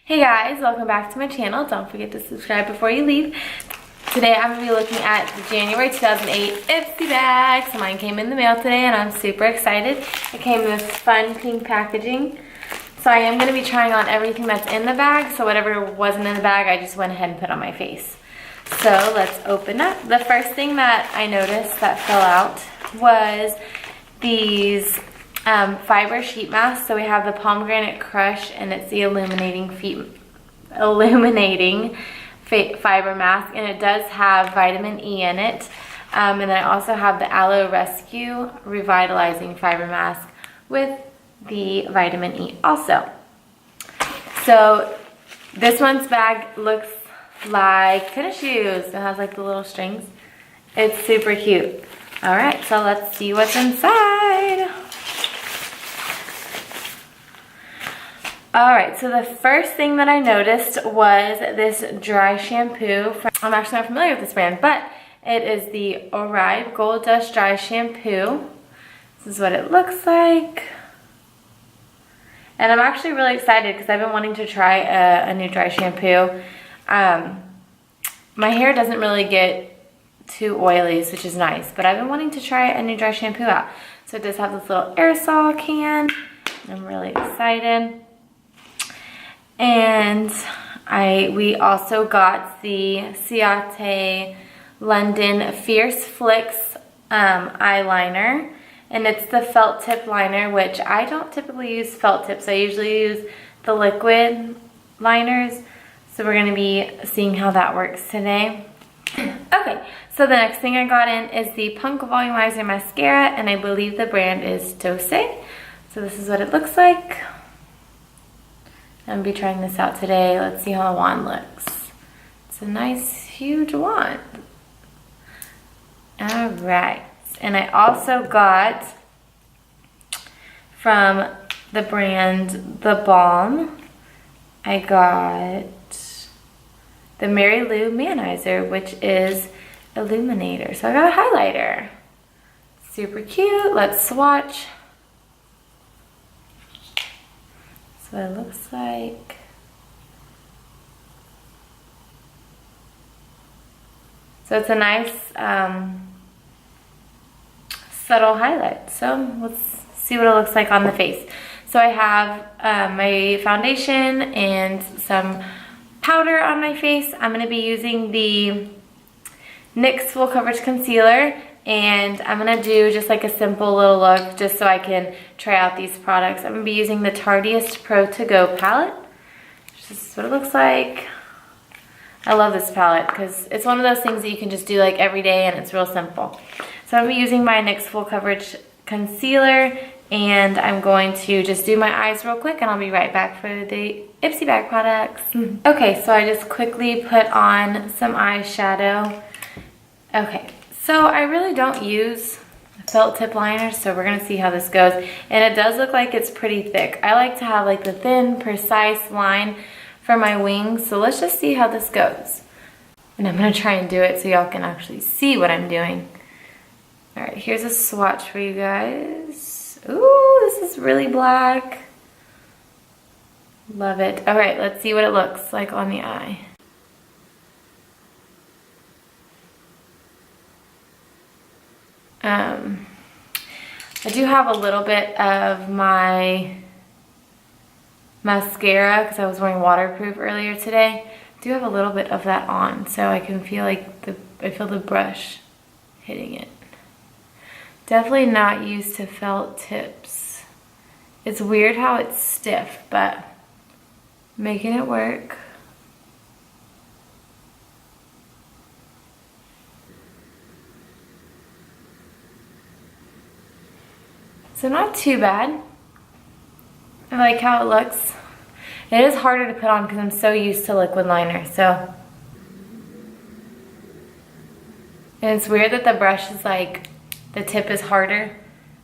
Hey guys, welcome back to my channel. Don't forget to subscribe before you leave. Today I'm going to be looking at the January 2008 Ipsy bag. So mine came in the mail today and I'm super excited. It came in this fun pink packaging. So I am going to be trying on everything that's in the bag. So whatever wasn't in the bag, I just went ahead and put on my face. So let's open up. The first thing that I noticed that fell out was these fiber sheet masks. So we have the pomegranate crush and it's the illuminating fiber mask, and it does have vitamin E in it. And then I also have the Aloe Rescue revitalizing fiber mask with the vitamin E also. So this one's bag looks like tennis shoes. It has like the little strings. It's super cute. All right, so let's see what's inside. Alright, so the first thing that I noticed was this dry shampoo. I'm actually not familiar with this brand, but it is the Oribe Gold Dust Dry Shampoo. This is what it looks like. And I'm actually really excited because I've been wanting to try a new dry shampoo. My hair doesn't really get too oily, which is nice, but I've been wanting to try a new dry shampoo out. So it does have this little aerosol can. I'm really excited. And we also got the Ciate London Fierce Flicks eyeliner, and it's the felt tip liner, which I don't typically use felt tips. I usually use the liquid liners, so we're going to be seeing how that works today. Okay, so the next thing I got in is the Punk Volumizer mascara, and I believe the brand is Doucce. So this is what it looks like. I'm going to be trying this out today. Let's see how the wand looks. It's a nice, huge wand. Alright. And I also got from the brand The Balm, I got the Mary Lou manizer, which is illuminator. So I got a highlighter. Super cute. Let's swatch. So it looks like. So it's a nice subtle highlight. So let's see what it looks like on the face. So I have my foundation and some powder on my face. I'm going to be using the NYX Full Coverage Concealer. And I'm going to do just like a simple little look just so I can try out these products. I'm going to be using the Tarteist Pro To Go palette. This is what it looks like. I love this palette because it's one of those things that you can just do like every day and it's real simple. So I'm going to be using my NYX Full Coverage Concealer, and I'm going to just do my eyes real quick and I'll be right back for the Ipsy bag products. Okay, so I just quickly put on some eyeshadow. Okay. So I really don't use felt tip liners, so we're going to see how this goes. And it does look like it's pretty thick. I like to have like the thin, precise line for my wings, so let's just see how this goes. And I'm going to try and do it so y'all can actually see what I'm doing. Alright, here's a swatch for you guys. Ooh, this is really black. Love it. Alright, let's see what it looks like on the eye. I do have a little bit of my mascara because I was wearing waterproof earlier today. I do have a little bit of that on, so I can feel like I feel the brush hitting it. Definitely not used to felt tips. It's weird how it's stiff, but making it work. So not too bad. I like how it looks. It is harder to put on because I'm so used to liquid liner. So, and it's weird that the brush is like, the tip is harder,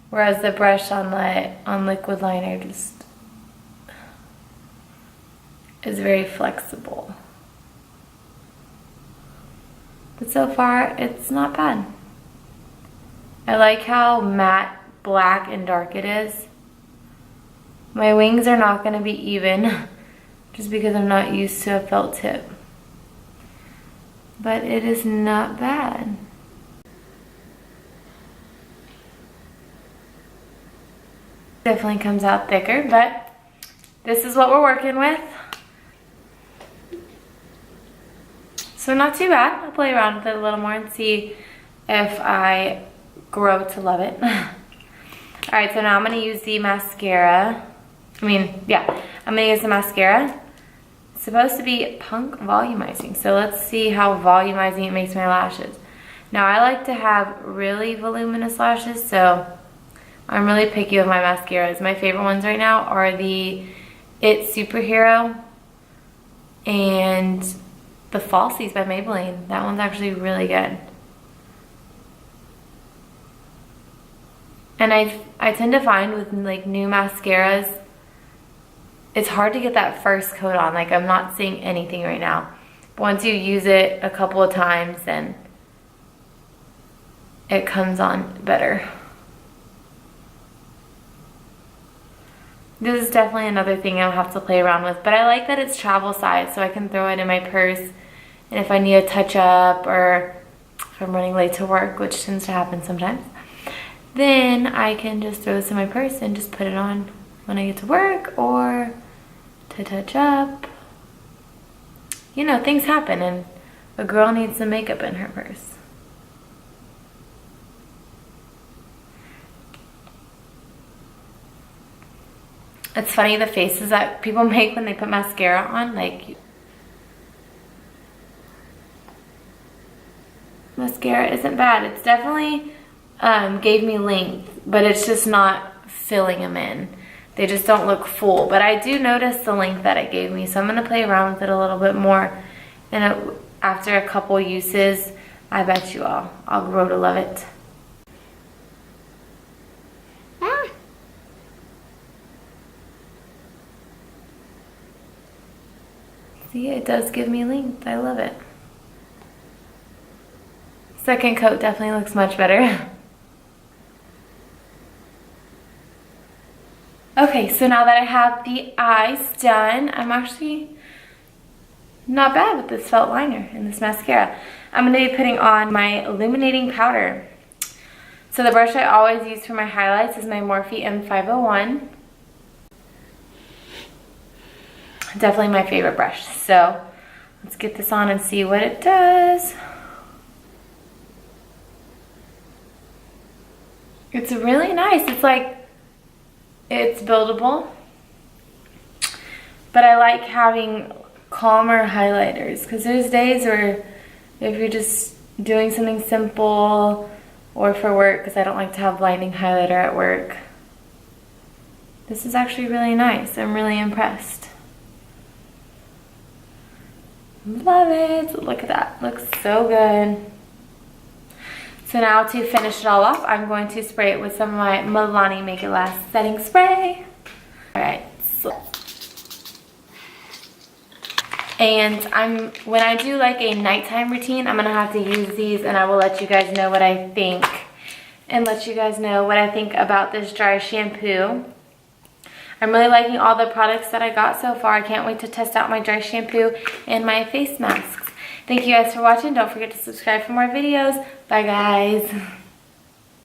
whereas the brush on liquid liner just is very flexible. But so far, it's not bad. I like how matte, black, and dark it is. My wings are not going to be even just because I'm not used to a felt tip. But it is not bad. Definitely comes out thicker, but this is what we're working with. So not too bad. I'll play around with it a little more and see if I grow to love it. Alright, so now I'm going to use the mascara. I'm going to use the mascara. It's supposed to be Punk Volumizing. So let's see how volumizing it makes my lashes. Now I like to have really voluminous lashes, so I'm really picky with my mascaras. My favorite ones right now are the It Superhero and the Falsies by Maybelline. That one's actually really good. And I tend to find with like new mascaras, it's hard to get that first coat on. Like I'm not seeing anything right now. But once you use it a couple of times, then it comes on better. This is definitely another thing I'll have to play around with, but I like that it's travel size, so I can throw it in my purse, and if I need a touch up or if I'm running late to work, which tends to happen sometimes, then I can just throw this in my purse and just put it on when I get to work or to touch up. You know, things happen and a girl needs some makeup in her purse. It's funny the faces that people make when they put mascara on, like mascara isn't bad. It's definitely gave me length, but it's just not filling them in. They just don't look full, but I do notice the length that it gave me, so I'm going to play around with it a little bit more, and after a couple uses, I bet you I'll grow to love it. See, it does give me length. I love it. Second coat definitely looks much better. Okay, so now that I have the eyes done, I'm actually not bad with this felt liner and this mascara. I'm going to be putting on my illuminating powder. So the brush I always use for my highlights is my Morphe M501. Definitely my favorite brush. So let's get this on and see what it does. It's really nice. It's like, it's buildable. But I like having calmer highlighters because there's days where if you're just doing something simple or for work, because I don't like to have blinding highlighter at work. This is actually really nice. I'm really impressed. Love it. Look at that. Looks so good. So now to finish it all off, I'm going to spray it with some of my Milani Make It Last setting spray. Alright. And when I do like a nighttime routine, I'm going to have to use these, and I will let you guys know what I think. And let you guys know what I think about this dry shampoo. I'm really liking all the products that I got so far. I can't wait to test out my dry shampoo and my face masks. Thank you guys for watching. Don't forget to subscribe for more videos. Bye guys.